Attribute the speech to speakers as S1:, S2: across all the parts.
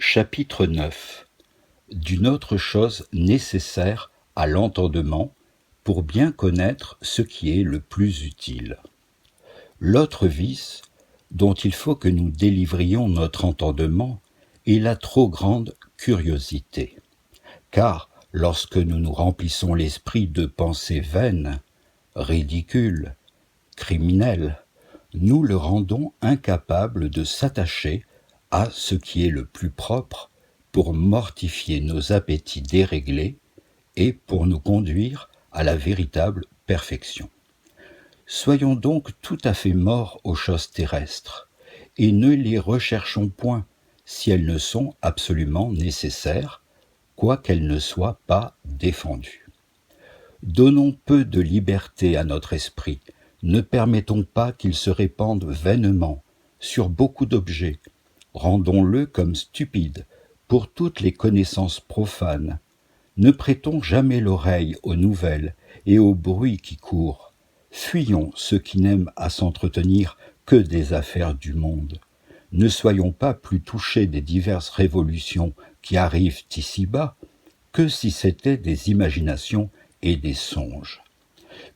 S1: Chapitre 9. D'une autre chose nécessaire à l'entendement, pour bien connaître ce qui est le plus utile. L'autre vice, dont il faut que nous délivrions notre entendement, est la trop grande curiosité. Car, lorsque nous nous remplissons l'esprit de pensées vaines, ridicules, criminelles, nous le rendons incapable de s'attacher à ce qui est le plus propre pour mortifier nos appétits déréglés et pour nous conduire à la véritable perfection. Soyons donc tout à fait morts aux choses terrestres, et ne les recherchons point si elles ne sont absolument nécessaires, quoiqu'elles ne soient pas défendues. Donnons peu de liberté à notre esprit, ne permettons pas qu'il se répande vainement sur beaucoup d'objets, rendons-le comme stupide pour toutes les connaissances profanes. Ne prêtons jamais l'oreille aux nouvelles et aux bruits qui courent. Fuyons ceux qui n'aiment à s'entretenir que des affaires du monde. Ne soyons pas plus touchés des diverses révolutions qui arrivent ici-bas que si c'étaient des imaginations et des songes.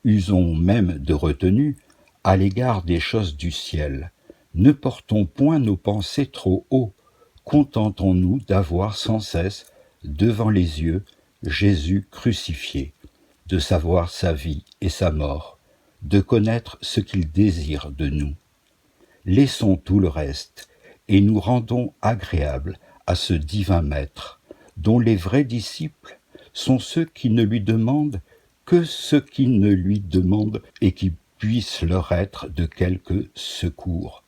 S1: Usons même de retenue à l'égard des choses du ciel. Ne portons point nos pensées trop haut. Contentons-nous d'avoir sans cesse devant les yeux Jésus crucifié, de savoir sa vie et sa mort, de connaître ce qu'il désire de nous. Laissons tout le reste et nous rendons agréables à ce divin Maître, dont les vrais disciples sont ceux qui ne lui demandent que ce qui ne lui demande et qui puisse leur être de quelque secours,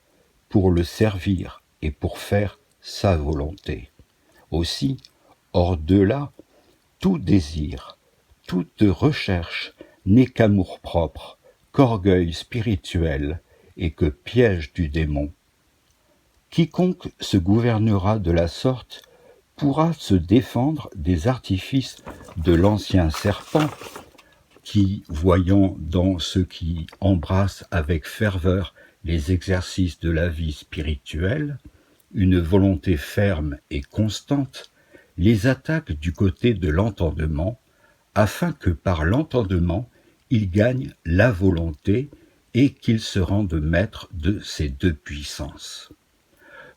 S1: pour le servir et pour faire sa volonté. Aussi, hors de là, tout désir, toute recherche n'est qu'amour-propre, qu'orgueil spirituel et que piège du démon. Quiconque se gouvernera de la sorte pourra se défendre des artifices de l'ancien serpent qui, voyant dans ceux qui embrassent avec ferveur les exercices de la vie spirituelle, une volonté ferme et constante, les attaque du côté de l'entendement, afin que par l'entendement, il gagne la volonté et qu'il se rende maître de ces deux puissances.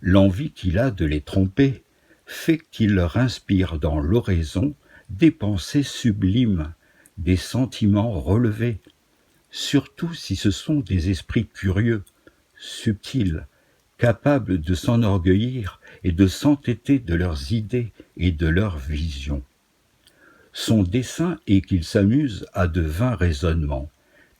S1: L'envie qu'il a de les tromper fait qu'il leur inspire dans l'oraison des pensées sublimes, des sentiments relevés, surtout si ce sont des esprits curieux, subtils, capables de s'enorgueillir et de s'entêter de leurs idées et de leurs visions. Son dessein est qu'ils s'amusent à de vains raisonnements,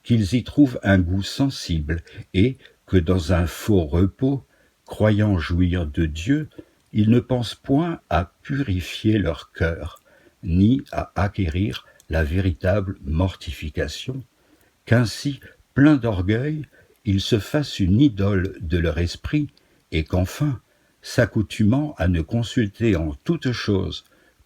S1: qu'ils y trouvent un goût sensible et que dans un faux repos, croyant jouir de Dieu, ils ne pensent point à purifier leur cœur, ni à acquérir la véritable mortification, qu'ainsi, pleins d'orgueil, ils se fassent une idole de leur esprit, et qu'enfin, s'accoutumant à ne consulter en toute chose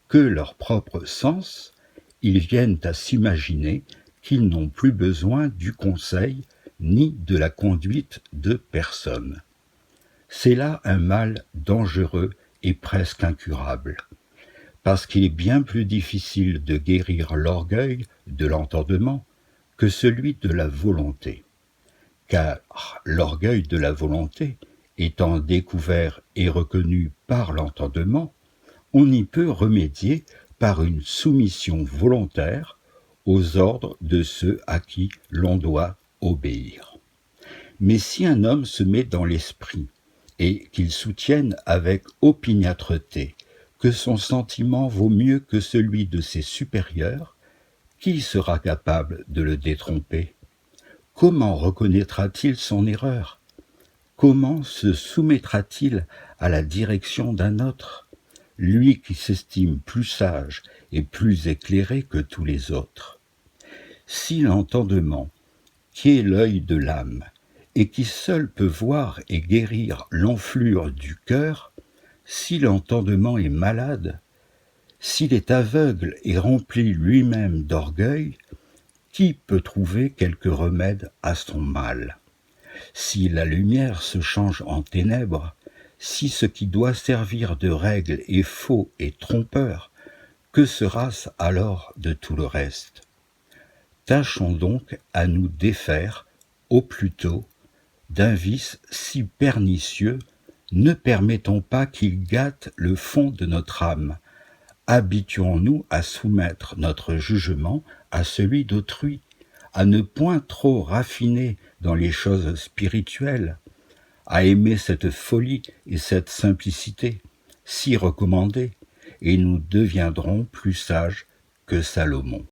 S1: que leur propre sens, ils viennent à s'imaginer qu'ils n'ont plus besoin du conseil ni de la conduite de personne. C'est là un mal dangereux et presque incurable, parce qu'il est bien plus difficile de guérir l'orgueil de l'entendement que celui de la volonté. Car l'orgueil de la volonté, étant découvert et reconnu par l'entendement, on y peut remédier par une soumission volontaire aux ordres de ceux à qui l'on doit obéir. Mais si un homme se met dans l'esprit et qu'il soutienne avec opiniâtreté que son sentiment vaut mieux que celui de ses supérieurs, qui sera capable de le détromper ? Comment reconnaîtra-t-il son erreur ? Comment se soumettra-t-il à la direction d'un autre, lui qui s'estime plus sage et plus éclairé que tous les autres ? Si l'entendement, qui est l'œil de l'âme, et qui seul peut voir et guérir l'enflure du cœur, si l'entendement est malade, s'il est aveugle et rempli lui-même d'orgueil, qui peut trouver quelque remède à son mal ? Si la lumière se change en ténèbres, Si ce qui doit servir de règle est faux et trompeur, que sera-ce alors de tout le reste? Tâchons donc à nous défaire, au plus tôt, d'un vice si pernicieux, ne permettons pas qu'il gâte le fond de notre âme. Habituons-nous à soumettre notre jugement à celui d'autrui, à ne point trop raffiner dans les choses spirituelles, à aimer cette folie et cette simplicité, si recommandées, et nous deviendrons plus sages que Salomon.